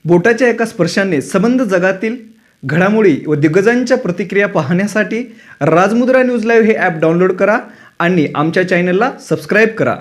बोटाच्या एका स्पर्शाने संबंध जगातील घडामोडी व दिग्गजांच्या प्रतिक्रिया पाहण्यासाठी राजमुद्रा न्यूज लाईव्ह हे ॲप डाउनलोड करा आणि आमच्या चॅनलला सबस्क्राईब करा.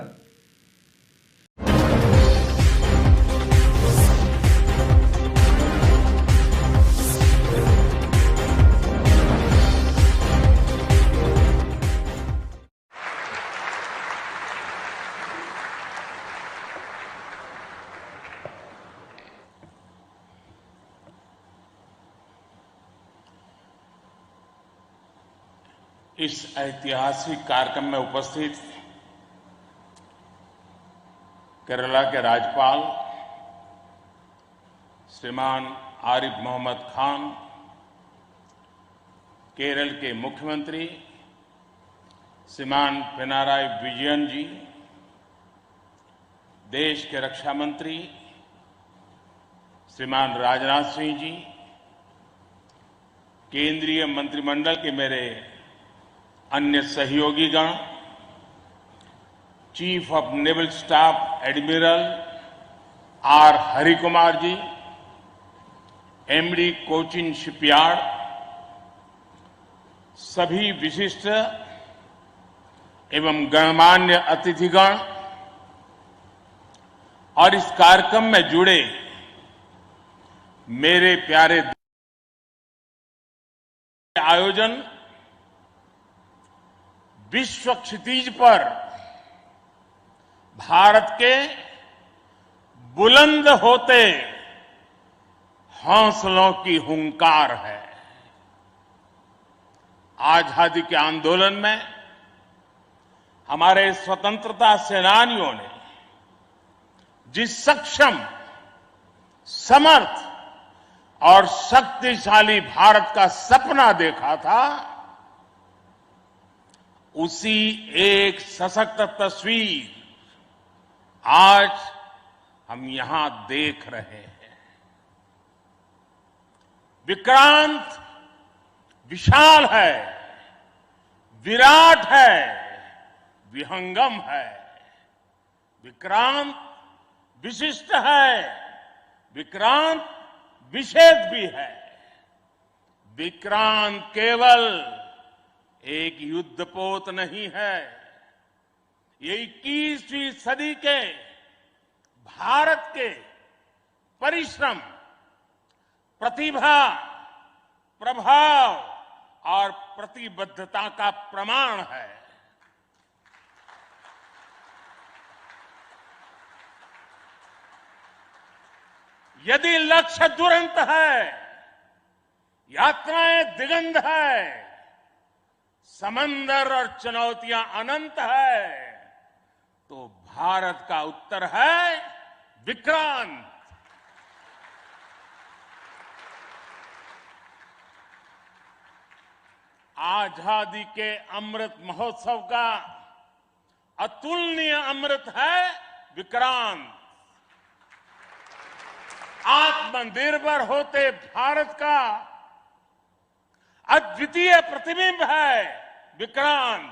इस ऐतिहासिक कार्यक्रम में उपस्थित केरला के राज्यपाल श्रीमान आरिफ मोहम्मद खान, केरल के मुख्यमंत्री श्रीमान पिनाराई विजयन जी, देश के रक्षा मंत्री श्रीमान राजनाथ सिंह जी, केंद्रीय मंत्रिमंडल के मेरे अन्य सहयोगीगण, chief of naval staff admiral R Harikumar ji, MD Cochin shipyard, सभी विशिष्ट एवं गणमान्य अतिथिगण और इस कार्यक्रम में जुड़े मेरे प्यारे आयोजन विश्व क्षितिज पर भारत के बुलंद होते हौसलों की हुंकार है. आजादी के आंदोलन में हमारे स्वतंत्रता सेनानियों ने जिस सक्षम, समर्थ और शक्तिशाली भारत का सपना देखा था, उसी एक सशक्त तस्वीर आज हम यहां देख रहे हैं. विक्रांत विशाल है, विराट है, विहंगम है. विक्रांत विशिष्ट है, विक्रांत विशेष भी है. विक्रांत केवल एक युद्धपोत नहीं है, ये 21वीं सदी के भारत के परिश्रम, प्रतिभा, प्रभाव और प्रतिबद्धता का प्रमाण है. यदि लक्ष्य दुरंत है, यात्राएं दिगंत है, समंदर और चुनौतियां अनंत है, तो भारत का उत्तर है विक्रांत. आजादी के अमृत महोत्सव का अतुलनीय अमृत है विक्रांत. आत्मनिर्भर होते भारत का अद्वितीय प्रतिबिंब है विक्रांत.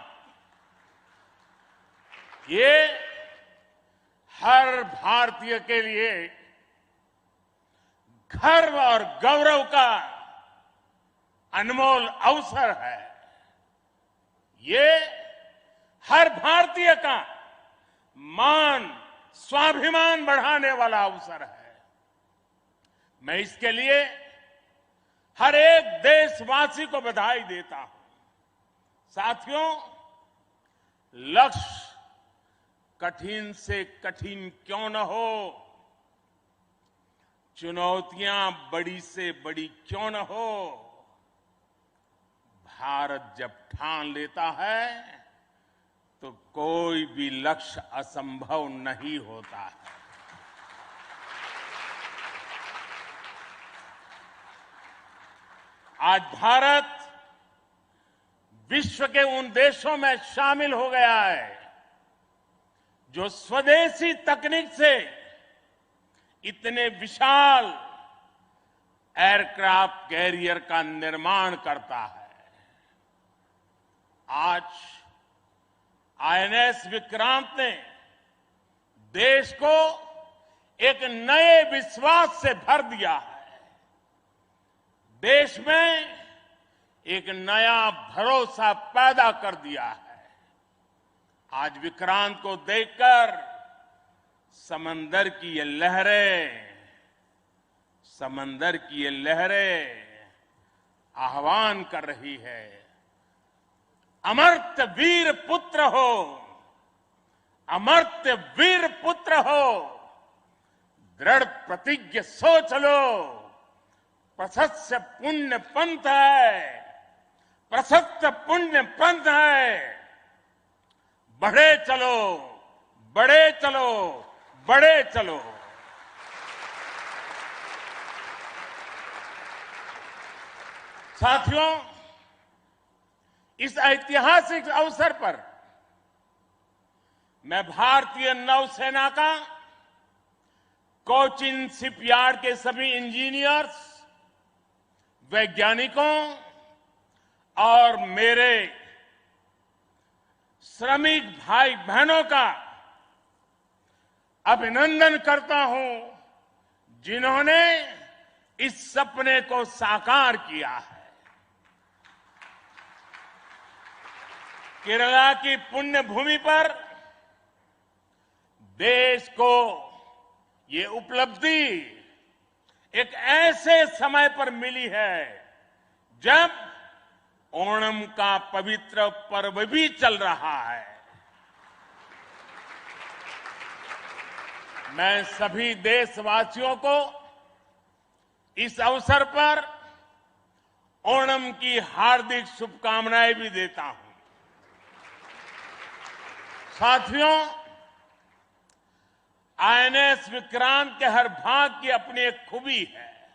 ये हर भारतीय के लिए गर्व और गौरव का अनमोल अवसर है. ये हर भारतीय का मान, स्वाभिमान बढ़ाने वाला अवसर है. मैं इसके लिए हर एक देशवासी को बधाई देता हूं. साथियों, लक्ष्य कठिन से कठिन क्यों न हो, चुनौतियां बड़ी से बड़ी क्यों न हो, भारत जब ठान लेता है तो कोई भी लक्ष्य असंभव नहीं होता है. आज भारत विश्व के उन देशों में शामिल हो गया है जो स्वदेशी तकनीक से इतने विशाल एयरक्राफ्ट कैरियर का निर्माण करता है. आज आईएनएस विक्रांत ने देश को एक नए विश्वास से भर दिया है। देश में एक नया भरोसा पैदा कर दिया है। आज विक्रांत को देखकर समंदर की ये लहरें आह्वान कर रही है, अमर्त्य वीर पुत्र हो, अमर्त्य वीर पुत्र हो, दृढ़ प्रतिज्ञ सोच लो, प्रशस्त पुण्य पंथ है, प्रशस्त पुण्य पंथ है। बढ़े चलो, बढ़े चलो, बढ़े चलो। साथियों, इस ऐतिहासिक अवसर पर मैं भारतीय नौसेना का कोचिन शिपयार्ड के सभी इंजीनियर्स, वैज्ञानिकों और मेरे श्रमिक भाई बहनों का अभिनंदन करता हूं, जिन्होंने इस सपने को साकार किया है। केरला की पुण्य भूमि पर देश को ये उपलब्धि एक ऐसे समय पर मिली है जब ओणम का पवित्र पर्व भी चल रहा है। मैं सभी देशवासियों को इस अवसर पर ओणम की हार्दिक शुभकामनाएं भी देता हूं। साथियों, आईएनएस विक्रांत के हर भाग की अपनी एक खूबी है,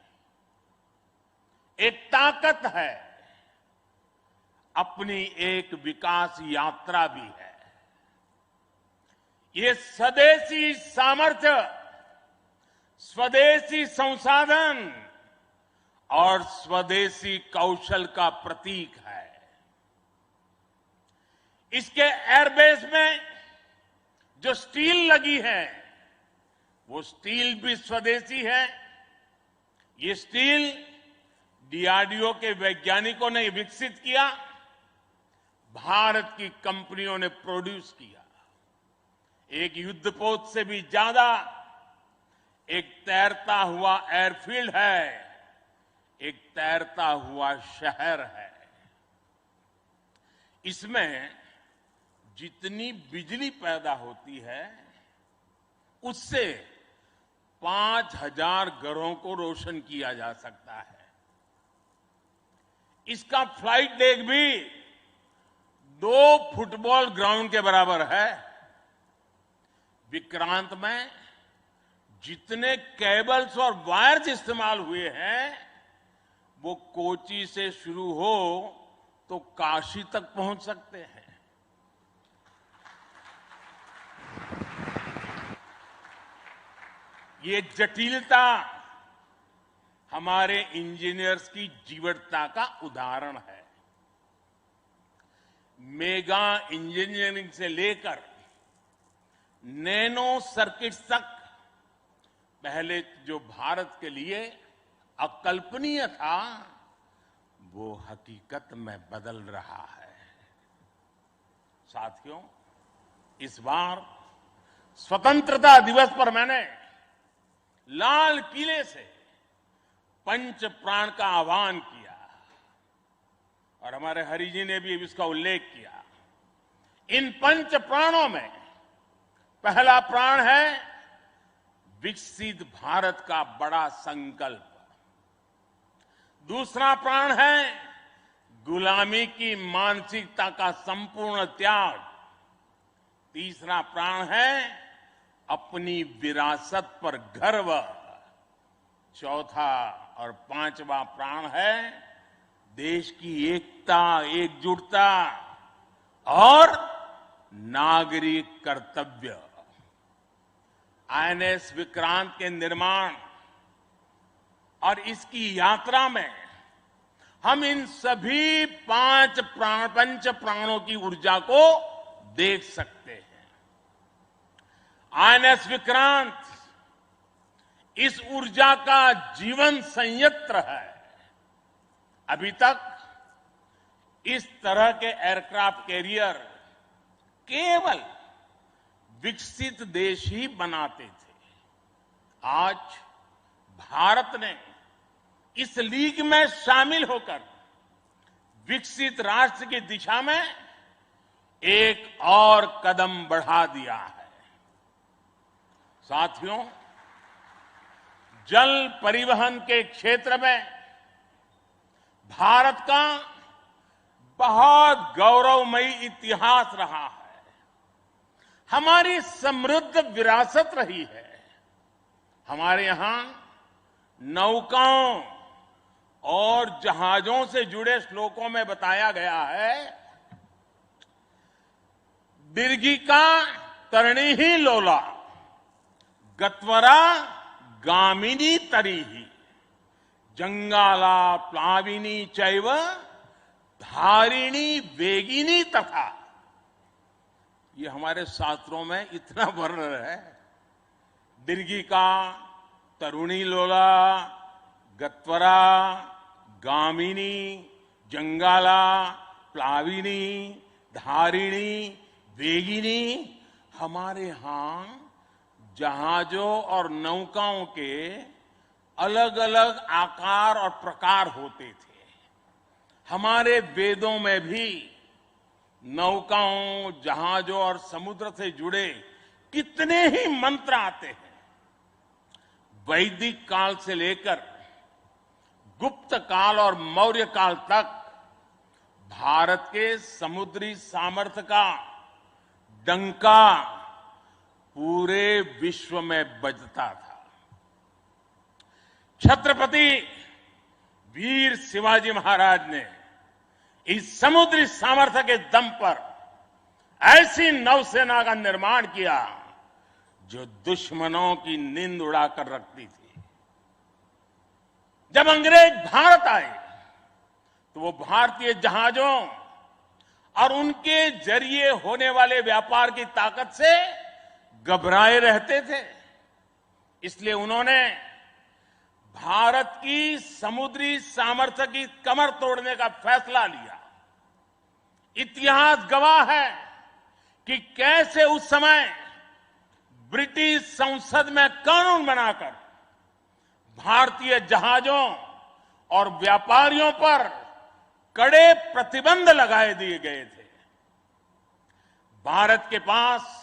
एक ताकत है, अपनी एक विकास यात्रा भी है। ये स्वदेशी सामर्थ्य, स्वदेशी संसाधन और स्वदेशी कौशल का प्रतीक है। इसके एयरबेस में जो स्टील लगी है, वो स्टील भी स्वदेशी है। ये स्टील डीआरडीओ के वैज्ञानिकों ने विकसित किया, भारत की कंपनियों ने प्रोड्यूस किया। एक युद्धपोत से भी ज्यादा एक तैरता हुआ एयरफील्ड है, एक तैरता हुआ शहर है। इसमें जितनी बिजली पैदा होती है, उससे 5000 घरों को रोशन किया जा सकता है। इसका फ्लाइट डेक भी 2 फुटबॉल ग्राउंड के बराबर है। विक्रांत में जितने केबल्स और वायर्स इस्तेमाल हुए हैं, वो कोची से शुरू हो तो काशी तक पहुंच सकते हैं। ये जटिलता हमारे इंजीनियर्स की जीवटता का उदाहरण है। मेगा इंजीनियरिंग से लेकर नैनो सर्किट्स तक पहले जो भारत के लिए अकल्पनीय था, वो हकीकत में बदल रहा है। साथियों, इस बार स्वतंत्रता दिवस पर मैंने लाल किले से पंच प्राण का आह्वान किया और हमारे हरि जी ने भी इसका उल्लेख किया। इन पंच प्राणों में पहला प्राण है विकसित भारत का बड़ा संकल्प, दूसरा प्राण है गुलामी की मानसिकता का संपूर्ण त्याग, तीसरा प्राण है अपनी विरासत पर गर्व, चौथा और पांचवा प्राण है देश की एकता, एकजुटता और नागरिक कर्तव्य। आईएनएस विक्रांत के निर्माण और इसकी यात्रा में हम इन सभी पंच प्राणों की ऊर्जा को देख सकते हैं। आईएनएस विक्रांत इस ऊर्जा का जीवन संयंत्र है। अभी तक इस तरह के एयरक्राफ्ट कैरियर केवल विकसित देश ही बनाते थे। आज भारत ने इस लीग में शामिल होकर विकसित राष्ट्र की दिशा में एक और कदम बढ़ा दिया है। साथियों, जल परिवहन के क्षेत्र में भारत का बहुत गौरवमयी इतिहास रहा है। हमारी समृद्ध विरासत रही है। हमारे यहां नौकाओं और जहाजों से जुड़े श्लोकों में बताया गया है, दीर्घिका तरणी ही लोला, गत्वरा गामिनी तरीही, जंगाला प्लाविनी चैव धारिणी वेगिनी तथा। ये हमारे शास्त्रों में इतना वर्णन है। दीर्घिका, तरुणी लोला, गत्वरा, गामिनी, जंगाला, प्लाविनी, धारिणी, वेगिनी हमारे यहां जहाजों और नौकाओं के अलग अलग आकार और प्रकार होते थे। हमारे वेदों में भी नौकाओं, जहाजों और समुद्र से जुड़े कितने ही मंत्र आते हैं। वैदिक काल से लेकर गुप्त काल और मौर्य काल तक भारत के समुद्री सामर्थ्य का डंका पूरे विश्व में बजता था। छत्रपति वीर शिवाजी महाराज ने इस समुद्री सामर्थ्य के दम पर ऐसी नौसेना का निर्माण किया जो दुश्मनों की नींद उड़ाकर रखती थी। जब अंग्रेज भारत आए तो वो भारतीय जहाजों और उनके जरिए होने वाले व्यापार की ताकत से घबराए रहते थे। इसलिए उन्होंने भारत की समुद्री सामर्थ्य की कमर तोड़ने का फैसला लिया। इतिहास गवाह है कि कैसे उस समय ब्रिटिश संसद में कानून बनाकर भारतीय जहाजों और व्यापारियों पर कड़े प्रतिबंध लगाए दिए गए थे। भारत के पास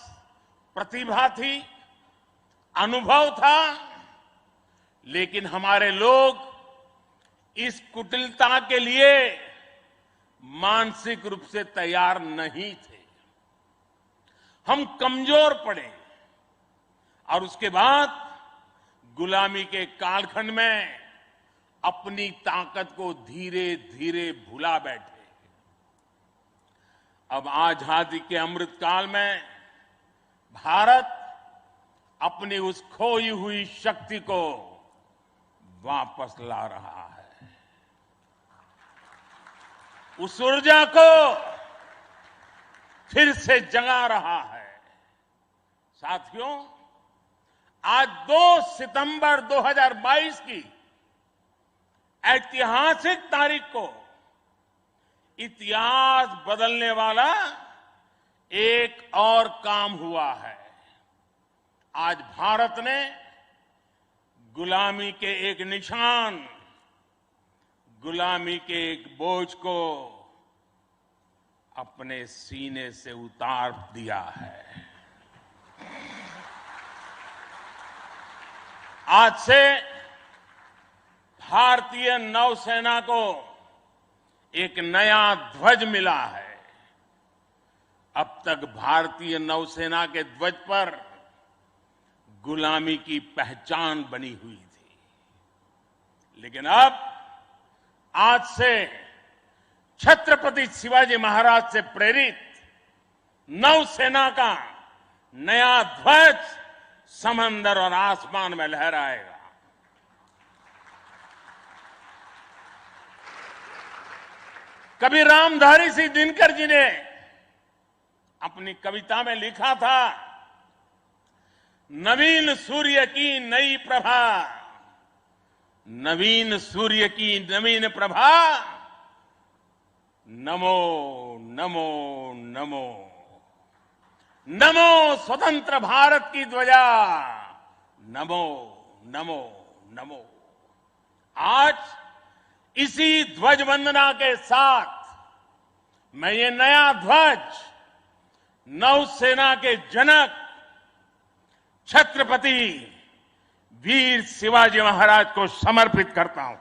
प्रतिभा थी, अनुभव था, लेकिन हमारे लोग इस कुटिलता के लिए मानसिक रूप से तैयार नहीं थे। हम कमजोर पड़े और उसके बाद गुलामी के कालखंड में अपनी ताकत को धीरे धीरे भुला बैठे। अब आजादी के अमृत काल में भारत अपनी उस खोई हुई शक्ति को वापस ला रहा है। उस ऊर्जा को फिर से जगा रहा है। साथियों, आज 2 सितंबर 2022 की ऐतिहासिक तारीख को इतिहास बदलने वाला एक और काम हुआ है। आज भारत ने गुलामी के एक निशान, गुलामी के एक बोझ को अपने सीने से उतार दिया है। आज से भारतीय नौसेना को एक नया ध्वज मिला है। अब तक भारतीय नौसेना के ध्वज पर गुलामी की पहचान बनी हुई थी, लेकिन अब आज से छत्रपति शिवाजी महाराज से प्रेरित नौसेना का नया ध्वज समंदर और आसमान में लहराएगा। कभी रामधारी सिंह दिनकर जी ने अपनी कविता में लिखा था, नवीन सूर्य की नई प्रभा, नवीन सूर्य की नवीन प्रभा, नमो नमो नमो, नमो स्वतंत्र भारत की ध्वजा, नमो नमो नमो। आज इसी ध्वज वंदना के साथ मैं ये नया ध्वज नौसेना के जनक छत्रपति वीर शिवाजी महाराज को समर्पित करता हूं।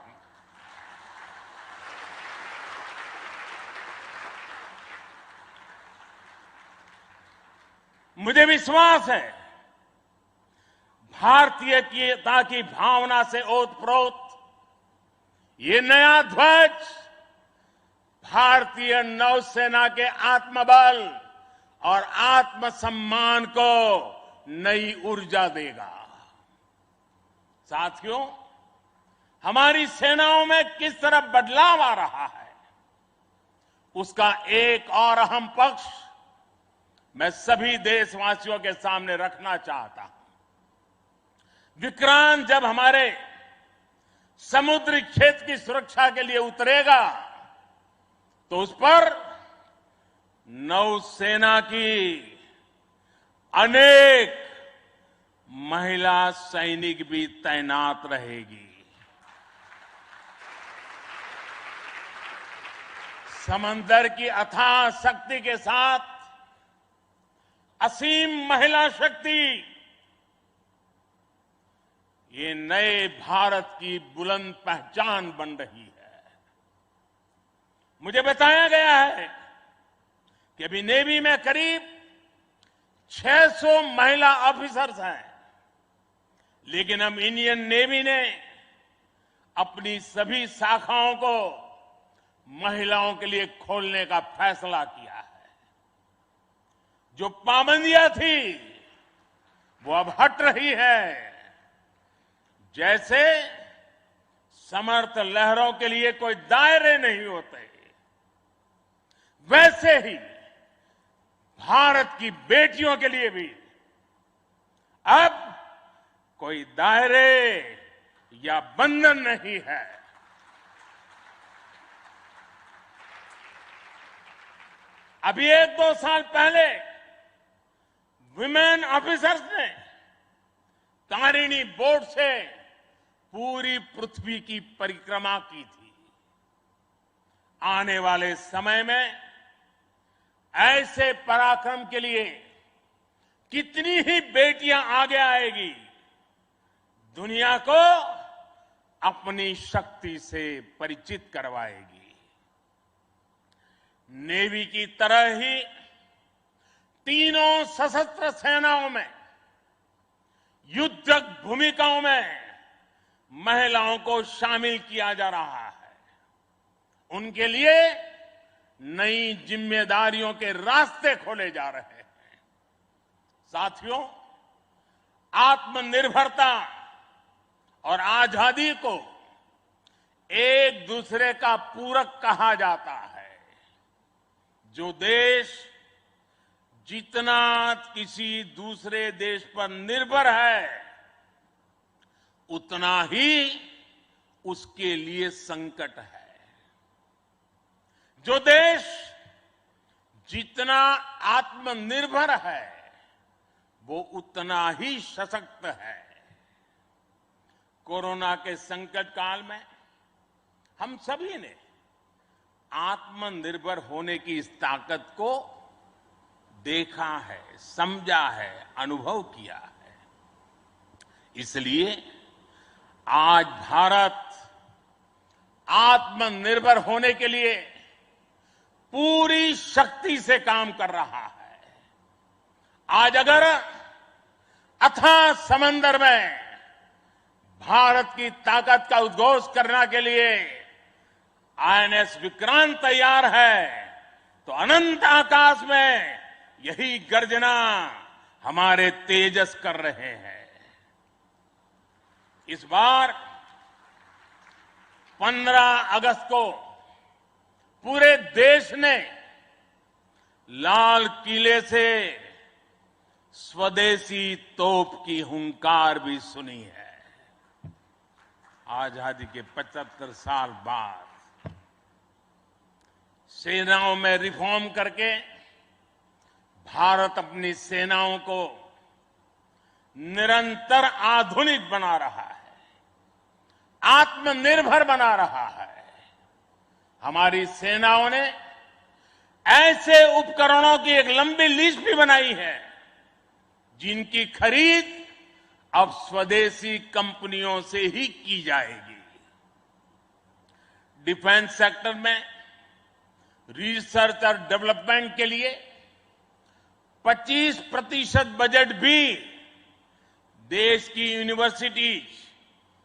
मुझे विश्वास है भारतीयता की भावना से ओतप्रोत ये नया ध्वज भारतीय नौसेना के आत्मबल और आत्मसम्मान को नई ऊर्जा देगा। साथियों, हमारी सेनाओं में किस तरह बदलाव आ रहा है, उसका एक और अहम पक्ष मैं सभी देशवासियों के सामने रखना चाहता हूं। विक्रांत जब हमारे समुद्री क्षेत्र की सुरक्षा के लिए उतरेगा तो उस पर नौसेना की अनेक महिला सैनिक भी तैनात रहेगी। समंदर की अथाह शक्ति के साथ असीम महिला शक्ति ये नए भारत की बुलंद पहचान बन रही है। मुझे बताया गया है कि अभी नेवी में करीब 600 महिला ऑफिसर्स हैं, लेकिन अब इंडियन नेवी ने अपनी सभी शाखाओं को महिलाओं के लिए खोलने का फैसला किया है। जो पाबंदियां थी वो अब हट रही है। जैसे समर्थ लहरों के लिए कोई दायरे नहीं होते, वैसे ही भारत की बेटियों के लिए भी अब कोई दायरे या बंधन नहीं है। अभी 1-2 साल पहले विमेन ऑफिसर्स ने तारिणी बोट से पूरी पृथ्वी की परिक्रमा की थी। आने वाले समय में ऐसे पराक्रम के लिए कितनी ही बेटियां आगे आएगी, दुनिया को अपनी शक्ति से परिचित करवाएगी। नेवी की तरह ही तीनों सशस्त्र सेनाओं में युद्धक भूमिकाओं में महिलाओं को शामिल किया जा रहा है। उनके लिए नई जिम्मेदारियों के रास्ते खोले जा रहे हैं। साथियों, आत्मनिर्भरता और आजादी को एक दूसरे का पूरक कहा जाता है। जो देश जितना किसी दूसरे देश पर निर्भर है, उतना ही उसके लिए संकट है। जो देश जितना आत्मनिर्भर है, वो उतना ही सशक्त है। कोरोना के संकट काल में हम सभी ने आत्मनिर्भर होने की इस ताकत को देखा है, समझा है, अनुभव किया है। इसलिए आज भारत आत्मनिर्भर होने के लिए पूरी शक्ति से काम कर रहा है। आज अगर अथाह समंदर में भारत की ताकत का उद्घोष करने के लिए आईएनएस विक्रांत तैयार है, तो अनंत आकाश में यही गर्जना हमारे तेजस कर रहे हैं। इस बार 15 अगस्त को पूरे देश ने लाल किले से स्वदेशी तोप की हुंकार भी सुनी है। आजादी के 75 साल बाद सेनाओं में रिफॉर्म करके भारत अपनी सेनाओं को निरंतर आधुनिक बना रहा है, आत्मनिर्भर बना रहा है। हमारी सेनाओं ने ऐसे उपकरणों की एक लंबी लिस्ट भी बनाई है जिनकी खरीद अब स्वदेशी कंपनियों से ही की जाएगी। डिफेंस सेक्टर में रिसर्च और डेवलपमेंट के लिए 25% बजट भी देश की यूनिवर्सिटीज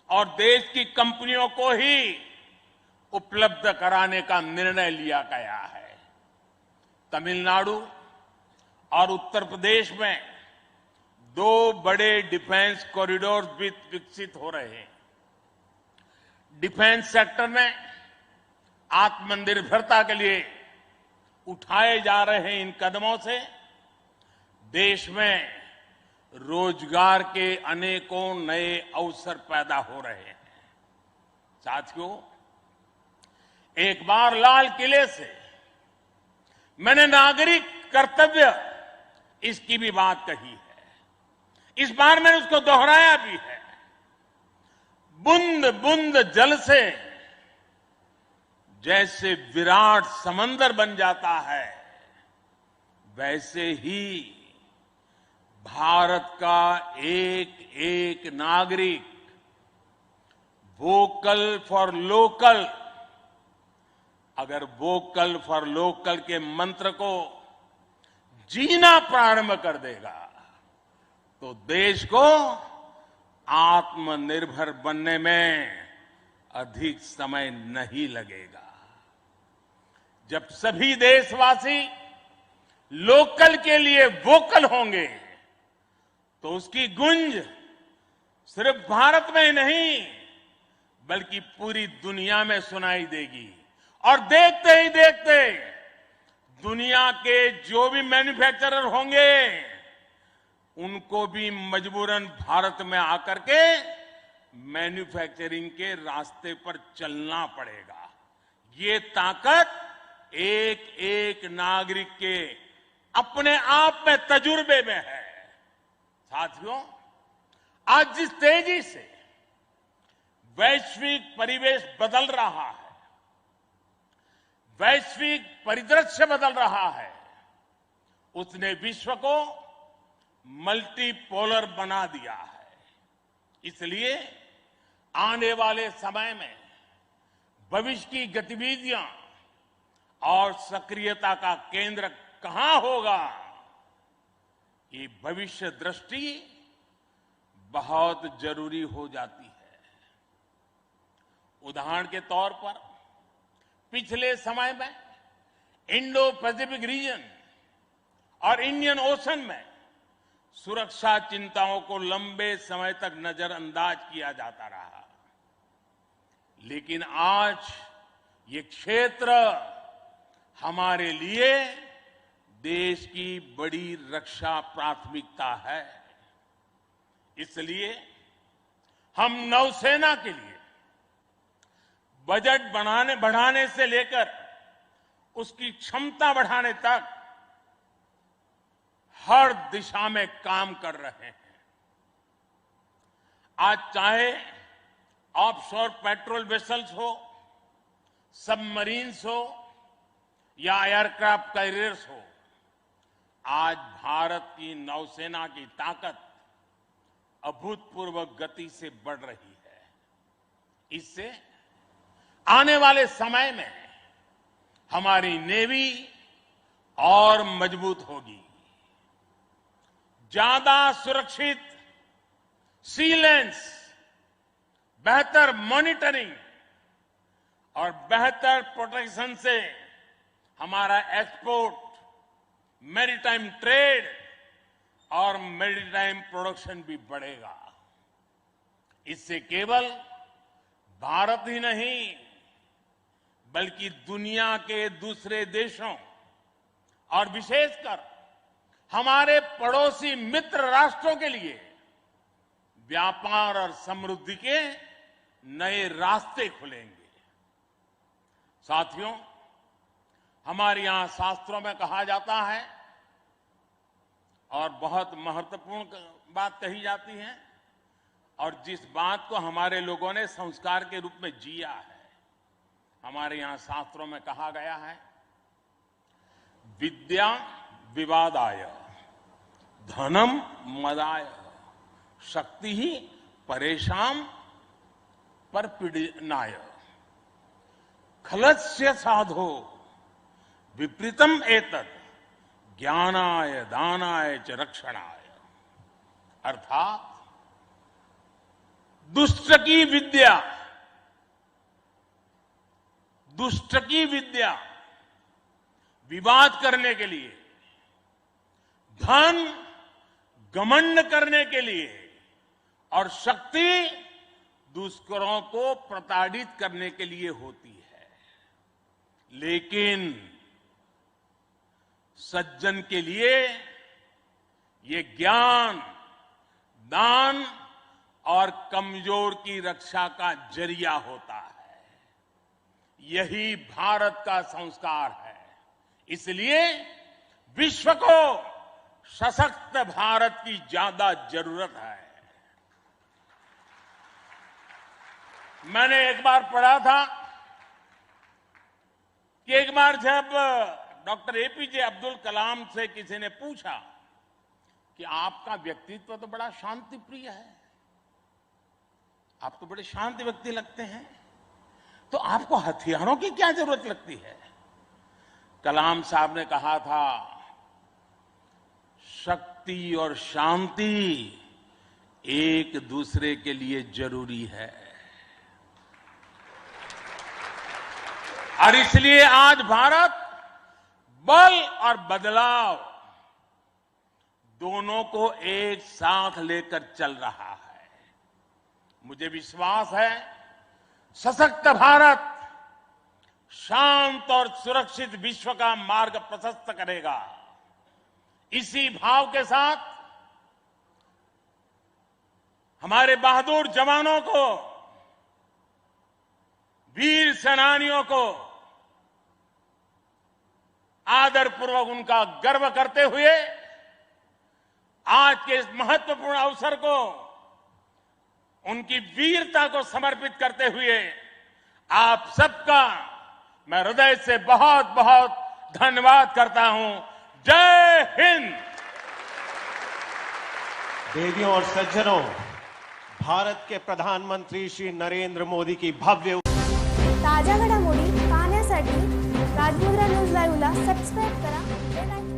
और देश की कंपनियों को ही उपलब्ध कराने का निर्णय लिया गया है। तमिलनाडु और उत्तर प्रदेश में 2 बड़े डिफेंस कॉरिडोर भी विकसित हो रहे हैं। डिफेंस सेक्टर में आत्मनिर्भरता के लिए उठाए जा रहे इन कदमों से देश में रोजगार के अनेकों नए अवसर पैदा हो रहे हैं। साथियों, एक बार लाल किले से मैंने नागरिक कर्तव्य इसकी भी बात कही है। इस बार मैंने उसको दोहराया भी है। बूंद बूंद जल से जैसे विराट समंदर बन जाता है, वैसे ही भारत का एक एक नागरिक वोकल फॉर लोकल, अगर वोकल फॉर लोकल के मंत्र को जीना प्रारंभ कर देगा तो देश को आत्मनिर्भर बनने में अधिक समय नहीं लगेगा। जब सभी देशवासी लोकल के लिए वोकल होंगे तो उसकी गूंज सिर्फ भारत में ही नहीं बल्कि पूरी दुनिया में सुनाई देगी। और देखते ही देखते दुनिया के जो भी मैन्युफैक्चरर होंगे उनको भी मजबूरन भारत में आकर के मैन्युफैक्चरिंग के रास्ते पर चलना पड़ेगा। ये ताकत एक एक नागरिक के अपने आप में तजुर्बे में है। साथियों, आज जिस तेजी से वैश्विक परिवेश बदल रहा है, वैश्विक परिदृश्य बदल रहा है, उसने विश्व को मल्टीपोलर बना दिया है। इसलिए आने वाले समय में भविष्य की गतिविधियां और सक्रियता का केंद्र कहां होगा, ये भविष्य दृष्टि बहुत जरूरी हो जाती है। उदाहरण के तौर पर पिछले समय में इंडो पैसिफिक रीजन और इंडियन ओशन में सुरक्षा चिंताओं को लंबे समय तक नजरअंदाज किया जाता रहा, लेकिन आज ये क्षेत्र हमारे लिए देश की बड़ी रक्षा प्राथमिकता है। इसलिए हम नौसेना के लिए बजट बढ़ाने से लेकर उसकी क्षमता बढ़ाने तक हर दिशा में काम कर रहे हैं। आज चाहे ऑफशोर पेट्रोल वेसल्स हो, सबमरीन्स हो या एयरक्राफ्ट कैरियर्स हो, आज भारत की नौसेना की ताकत अभूतपूर्व गति से बढ़ रही है। इससे आने वाले समय में हमारी नेवी और मजबूत होगी। ज्यादा सुरक्षित सी लेन्स, बेहतर मॉनिटरिंग और बेहतर प्रोटेक्शन से हमारा एक्सपोर्ट, मैरीटाइम ट्रेड और मैरीटाइम प्रोडक्शन भी बढ़ेगा। इससे केवल भारत ही नहीं बल्कि दुनिया के दूसरे देशों और विशेषकर हमारे पड़ोसी मित्र राष्ट्रों के लिए व्यापार और समृद्धि के नए रास्ते खुलेंगे। साथियों, हमारे यहां शास्त्रों में कहा जाता है और बहुत महत्वपूर्ण बात कही जाती है और जिस बात को हमारे लोगों ने संस्कार के रूप में जिया है, हमारे यहां शास्त्रों में कहा गया है, विद्या विवादाय धनम मदाय शक्ति ही परेशान पर पीड़नाय खलस्य साधो विपरीतम एतत् ज्ञानाय दानाय च रक्षणाय। अर्थात दुष्ट की विद्या विवाद करने के लिए, धन घमंड करने के लिए और शक्ति दुष्करों को प्रताड़ित करने के लिए होती है। लेकिन सज्जन के लिए ये ज्ञान, दान और कमजोर की रक्षा का जरिया होता है। यही भारत का संस्कार है। इसलिए विश्व को सशक्त भारत की ज्यादा जरूरत है। मैंने एक बार पढ़ा था कि एक बार जब डॉक्टर एपीजे अब्दुल कलाम से किसी ने पूछा कि आपका व्यक्तित्व तो बड़ा शांति प्रिय है, आप तो बड़े शांत व्यक्ति लगते हैं, तो आपको हथियारों की क्या जरूरत लगती है? कलाम साहब ने कहा था, शक्ति और शांति एक दूसरे के लिए जरूरी है। और इसलिए आज भारत बल और बदलाव दोनों को एक साथ लेकर चल रहा है। मुझे विश्वास है, सशक्त भारत शांत और सुरक्षित विश्व का मार्ग प्रशस्त करेगा। इसी भाव के साथ हमारे बहादुर जवानों को, वीर सेनानियों को आदरपूर्वक उनका गर्व करते हुए आज के इस महत्वपूर्ण अवसर को उनकी वीरता को समर्पित करते हुए आप सबका मैं हृदय से बहुत बहुत धन्यवाद करता हूं। जय हिंद। देवियों और सज्जनों, भारत के प्रधानमंत्री श्री नरेंद्र मोदी की भव्य ताज्या घडामोडी पाहण्यासाठी राजमुद्रा न्यूज लाईव्हला सबस्क्राईब करा, बेल आयकॉन